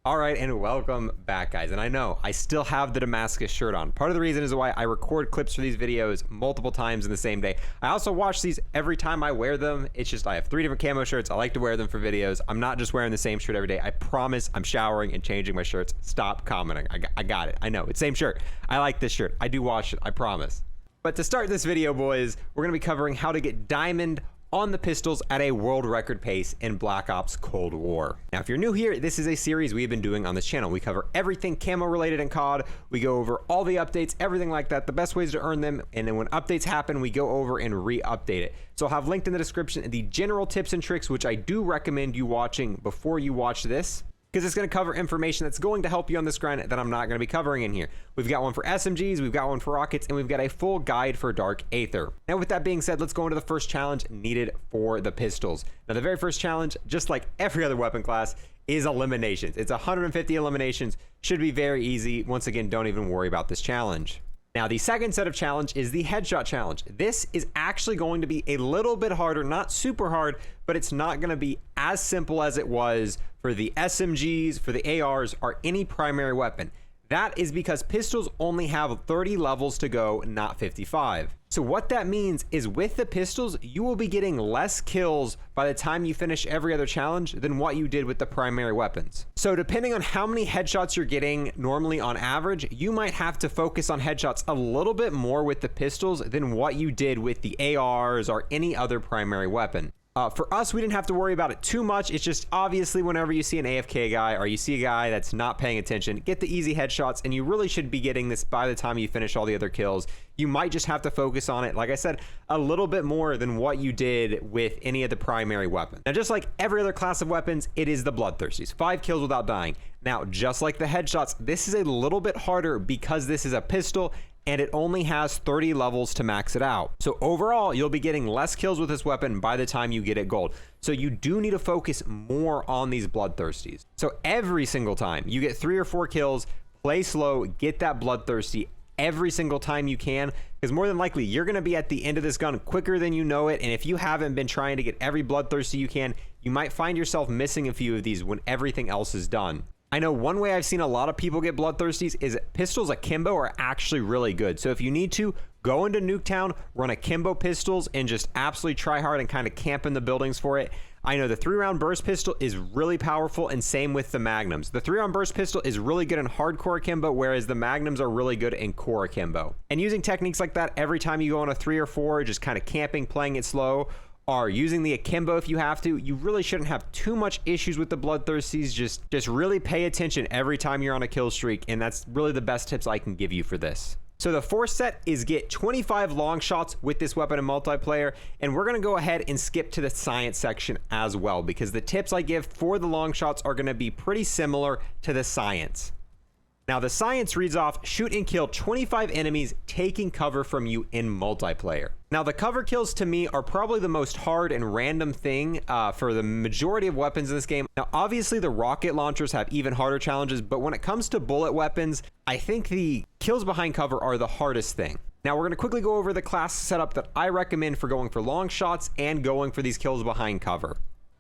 All right, and welcome back, guys. And I know I still have the Damascus shirt on. Part of the reason is why I record clips for these videos multiple times in the same day. I also watch these every time I wear them. It's just I have 3 different camo shirts. I like to wear them for videos. I'm not just wearing the same shirt every day. I promise I'm showering and changing my shirts. Stop commenting. I got it. I know. It's same shirt. I like this shirt. I do wash it. I promise. But to start this video, boys, we're going to be covering how to get diamond on the pistols at a world record pace in Black Ops Cold War. Now, if you're new here, this is a series we've been doing on this channel. We cover everything camo related in COD. We go over all the updates, everything like that, the best ways to earn them. And then when updates happen, we go over and re-update it. So I'll have linked in the description the general tips and tricks, which I do recommend you watching before you watch this, because it's going to cover information that's going to help you on this grind that I'm not going to be covering in here. We've got one for SMGs, we've got one for rockets, and we've got a full guide for Dark Aether. Now, with that being said, let's go into the first challenge needed for the pistols. Now, the very first challenge, just like every other weapon class, is eliminations. It's 150 eliminations. Should be very easy. Once again, don't even worry about this challenge. Now, the second set of challenge is the headshot challenge. This is actually going to be a little bit harder, not super hard, but it's not going to be as simple as it was for the SMGs, for the ARs, or any primary weapon. That is because pistols only have 30 levels to go, not 55. So what that means is with the pistols, you will be getting less kills by the time you finish every other challenge than what you did with the primary weapons. So depending on how many headshots you're getting normally on average, you might have to focus on headshots a little bit more with the pistols than what you did with the ARs or any other primary weapon. For us, we didn't have to worry about it too much. It's just obviously whenever you see an AFK guy or you see a guy that's not paying attention, get the easy headshots, and you really should be getting this by the time you finish all the other kills. You might just have to focus on it, like I said, a little bit more than what you did with any of the primary weapons. Now, just like every other class of weapons, it is the bloodthirsties. 5 kills without dying. Now, just like the headshots, this is a little bit harder because this is a pistol and it only has 30 levels to max it out. So overall, you'll be getting less kills with this weapon by the time you get it gold. So you do need to focus more on these bloodthirsties. So every single time you get 3 or 4 kills, play slow, get that bloodthirsty every single time you can, because more than likely you're going to be at the end of this gun quicker than you know it. And if you haven't been trying to get every bloodthirsty you can, you might find yourself missing a few of these when everything else is done. I know one way I've seen a lot of people get bloodthirsties is pistols akimbo are actually really good. So if you need to, go into Nuketown, run akimbo pistols, and just absolutely try hard and kind of camp in the buildings for it. I know the 3-round burst pistol is really powerful, and same with the magnums. The 3-round burst pistol is really good in hardcore akimbo, whereas the magnums are really good in core akimbo. And using techniques like that every time you go on a 3 or 4, just kind of camping, playing it slow, or using the akimbo if you have to, you really shouldn't have too much issues with the bloodthirsties. Just really pay attention every time you're on a kill streak, and that's really the best tips I can give you for this. So the fourth set is get 25 long shots with this weapon in multiplayer, and we're gonna go ahead and skip to the science section as well, because the tips I give for the long shots are gonna be pretty similar to the science. Now, the science reads off, shoot and kill 25 enemies taking cover from you in multiplayer. Now, the cover kills to me are probably the most hard and random thing for the majority of weapons in this game. Now, obviously the rocket launchers have even harder challenges, but when it comes to bullet weapons, I think the kills behind cover are the hardest thing. Now, we're gonna quickly go over the class setup that I recommend for going for long shots and going for these kills behind cover.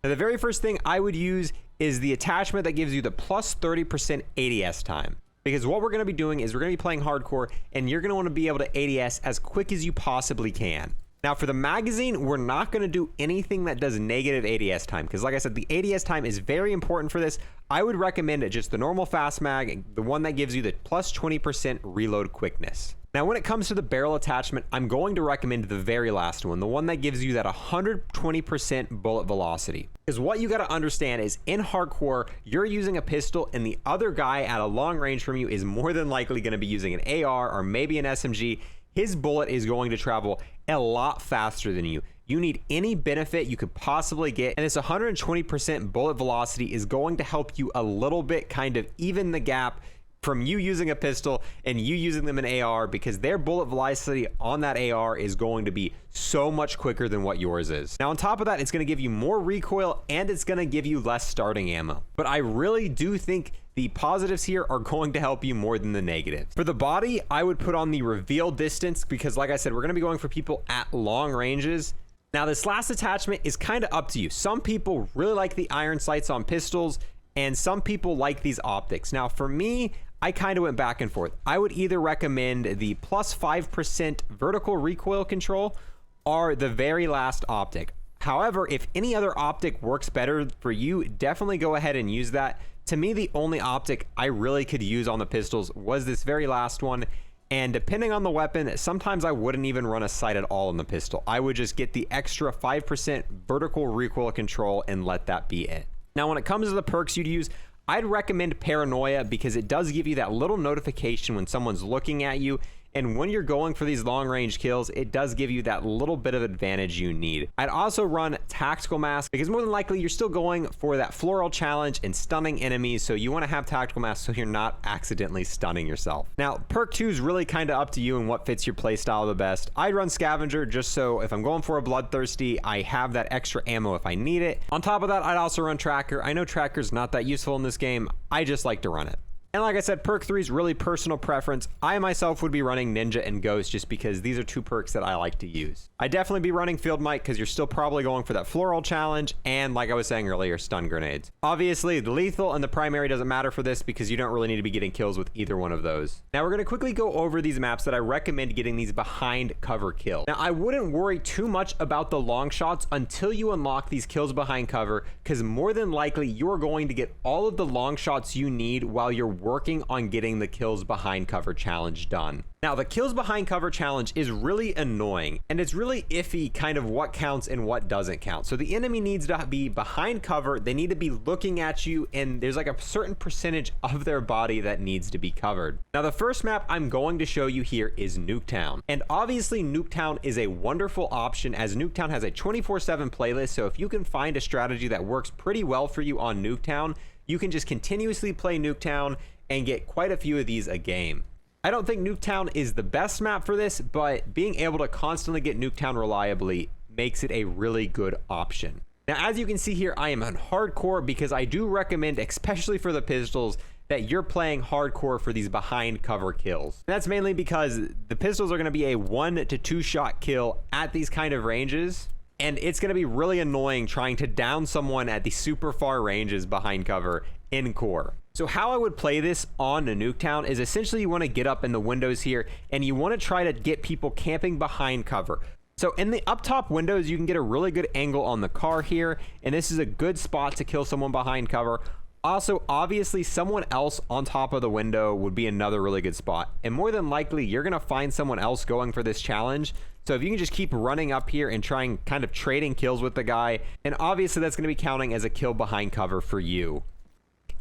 Now, the very first thing I would use is the attachment that gives you the plus 30% ADS time. Because what we're going to be doing is we're going to be playing hardcore, and you're going to want to be able to ADS as quick as you possibly can. Now, for the magazine, we're not going to do anything that does negative ADS time, because like I said, the ADS time is very important for this. I would recommend it just the normal fast mag, the one that gives you the plus 20% reload quickness. Now, when it comes to the barrel attachment, I'm going to recommend the very last one, the one that gives you that 120% bullet velocity. Because what you got to understand is in hardcore, you're using a pistol and the other guy at a long range from you is more than likely going to be using an AR or maybe an SMG. His bullet is going to travel a lot faster than you. You need any benefit you could possibly get, and this 120% bullet velocity is going to help you a little bit kind of even the gap from you using a pistol and you using them in AR, because their bullet velocity on that AR is going to be so much quicker than what yours is. Now, on top of that, it's going to give you more recoil and it's going to give you less starting ammo. But I really do think the positives here are going to help you more than the negatives. For the body, I would put on the reveal distance, because like I said, we're going to be going for people at long ranges. Now, this last attachment is kind of up to you. Some people really like the iron sights on pistols, and some people like these optics. Now, for me, I kind of went back and forth. I would either recommend the plus 5% vertical recoil control or the very last optic. However, if any other optic works better for you, definitely go ahead and use that. To me, the only optic I really could use on the pistols was this very last one. And depending on the weapon, sometimes I wouldn't even run a sight at all in the pistol. I would just get the extra 5% vertical recoil control and let that be it. Now, when it comes to the perks you'd use, I'd recommend Paranoia because it does give you that little notification when someone's looking at you. And when you're going for these long range kills, it does give you that little bit of advantage you need. I'd also run Tactical Mask because more than likely you're still going for that floral challenge and stunning enemies. So you want to have Tactical Mask so you're not accidentally stunning yourself. Now, perk 2 is really kind of up to you and what fits your playstyle the best. I'd run Scavenger just so if I'm going for a Bloodthirsty, I have that extra ammo if I need it. On top of that, I'd also run Tracker. I know Tracker's not that useful in this game. I just like to run it. And like I said, perk 3 is really personal preference. I myself would be running Ninja and Ghost just because these are 2 perks that I like to use. I'd definitely be running Field Mic because you're still probably going for that floral challenge and, like I was saying earlier, stun grenades. Obviously, the lethal and the primary doesn't matter for this because you don't really need to be getting kills with either one of those. Now we're going to quickly go over these maps that I recommend getting these behind cover kills. Now I wouldn't worry too much about the long shots until you unlock these kills behind cover because more than likely you're going to get all of the long shots you need while you're working on getting the kills behind cover challenge done. Now, the kills behind cover challenge is really annoying and it's really iffy kind of what counts and what doesn't count. So the enemy needs to be behind cover, they need to be looking at you, and there's like a certain percentage of their body that needs to be covered. Now, the first map I'm going to show you here is Nuketown. And obviously Nuketown is a wonderful option as Nuketown has a 24/7 playlist. So if you can find a strategy that works pretty well for you on Nuketown, you can just continuously play Nuketown and get quite a few of these a game. I don't think Nuketown is the best map for this, but being able to constantly get Nuketown reliably makes it a really good option. Now, as you can see here, I am on hardcore because I do recommend, especially for the pistols, that you're playing hardcore for these behind cover kills. And that's mainly because the pistols are going to be a 1 to 2 shot kill at these kind of ranges. And it's going to be really annoying trying to down someone at the super far ranges behind cover in core. So how I would play this on a Nuketown is essentially you want to get up in the windows here and you want to try to get people camping behind cover. So in the up top windows, you can get a really good angle on the car here, and this is a good spot to kill someone behind cover. Also, obviously, someone else on top of the window would be another really good spot. And more than likely, you're going to find someone else going for this challenge. So if you can just keep running up here and trying kind of trading kills with the guy, and obviously that's going to be counting as a kill behind cover for you.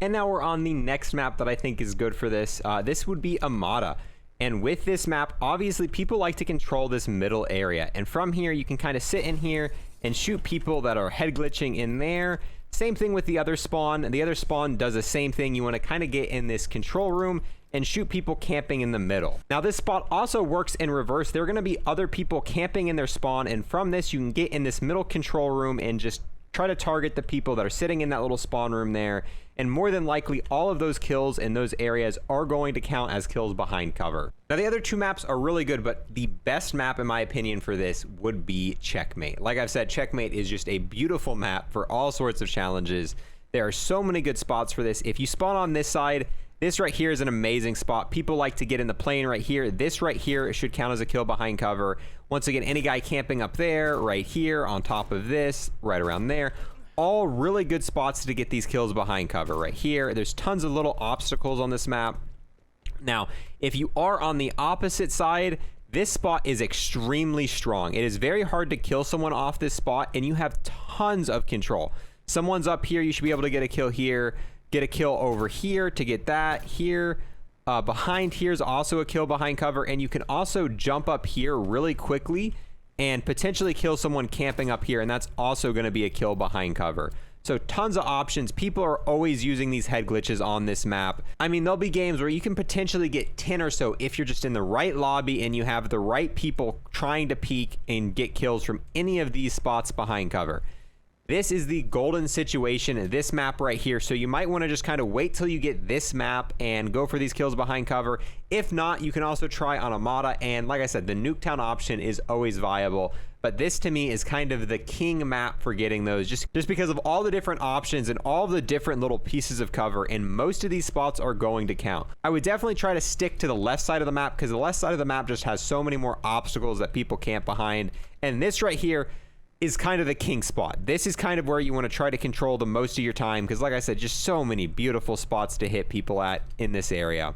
And now we're on the next map that I think is good for this. This would be Amada. And with this map, obviously people like to control this middle area. And from here, you can kind of sit in here and shoot people that are head glitching in there. Same thing with the other spawn. The other spawn does the same thing. You want to kind of get in this control room and shoot people camping in the middle. Now this spot also works in reverse. There are going to be other people camping in their spawn. And from this, you can get in this middle control room and just try to target the people that are sitting in that little spawn room there. And more than likely, all of those kills in those areas are going to count as kills behind cover. Now, the other 2 maps are really good, but the best map, in my opinion, for this would be Checkmate. Like I've said, Checkmate is just a beautiful map for all sorts of challenges. There are so many good spots for this. If you spawn on this side, this right here is an amazing spot. People like to get in the plane right here. This right here should count as a kill behind cover. Once again, any guy camping up there, right here, on top of this, right around there, all really good spots to get these kills behind cover right here. There's tons of little obstacles on this map. Now, if you are on the opposite side, this spot is extremely strong. It is very hard to kill someone off this spot, and you have tons of control. Someone's up here, you should be able to get a kill here, get a kill over here to get that here. Behind here is also a kill behind cover, and you can also jump up here really quickly and potentially kill someone camping up here, and that's also going to be a kill behind cover. So tons of options. People are always using these head glitches on this map. I mean, there'll be games where you can potentially get 10 or so if you're just in the right lobby and you have the right people trying to peek and get kills from any of these spots behind cover. This is the golden situation, this map right here. So you might want to just kind of wait till you get this map and go for these kills behind cover. If not, you can also try on Armada, and like I said, the Nuketown option is always viable. But this to me is kind of the king map for getting those, just because of all the different options and all the different little pieces of cover, and most of these spots are going to count. I would definitely try to stick to the left side of the map, because the left side of the map just has so many more obstacles that people camp behind. And this right here is kind of the king spot. This is kind of where you want to try to control the most of your time, because like I said, just so many beautiful spots to hit people at in this area.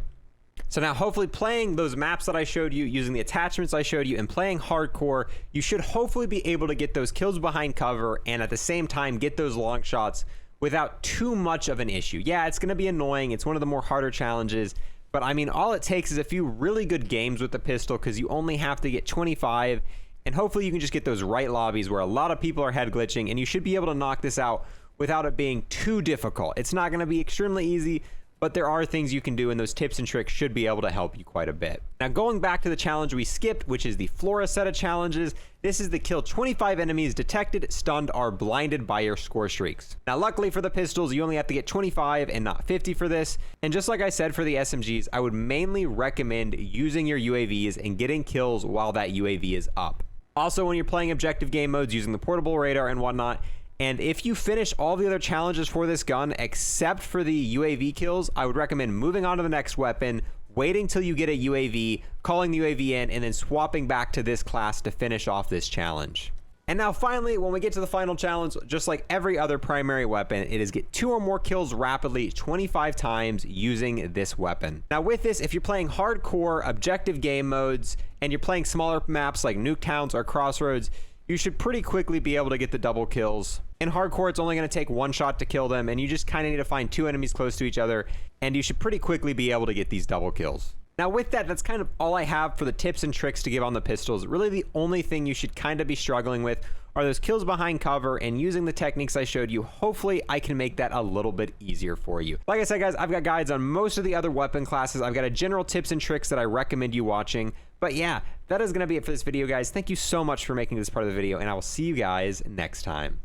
So now hopefully playing those maps that I showed you, using the attachments I showed you, and playing hardcore, you should hopefully be able to get those kills behind cover and at the same time get those long shots without too much of an issue. Yeah, it's going to be annoying. It's one of the more harder challenges, but I mean, all it takes is a few really good games with the pistol, because you only have to get 25, and hopefully you can just get those right lobbies where a lot of people are head glitching, and you should be able to knock this out without it being too difficult. It's not going to be extremely easy, but there are things you can do, and those tips and tricks should be able to help you quite a bit. Now, going back to the challenge we skipped, which is the Flora set of challenges, this is the kill 25 enemies detected, stunned, or blinded by your score streaks. Now, luckily for the pistols, you only have to get 25 and not 50 for this. And just like I said for the SMGs, I would mainly recommend using your UAVs and getting kills while that UAV is up. Also, when you're playing objective game modes, using the portable radar and whatnot, and if you finish all the other challenges for this gun except for the UAV kills, I would recommend moving on to the next weapon, waiting till you get a UAV, calling the UAV in, and then swapping back to this class to finish off this challenge. And now finally, when we get to the final challenge, just like every other primary weapon, it is get 2 or more kills rapidly 25 times using this weapon. Now with this, if you're playing hardcore objective game modes and you're playing smaller maps like Nuketowns or Crossroads, you should pretty quickly be able to get the double kills. In hardcore, it's only going to take 1 shot to kill them, and you just kind of need to find 2 enemies close to each other, and you should pretty quickly be able to get these double kills. Now with that, that's kind of all I have for the tips and tricks to give on the pistols. Really the only thing you should kind of be struggling with are those kills behind cover, and using the techniques I showed you, hopefully I can make that a little bit easier for you. Like I said, guys, I've got guides on most of the other weapon classes. I've got a general tips and tricks that I recommend you watching. But yeah, that is going to be it for this video, guys. Thank you so much for making this part of the video, and I will see you guys next time.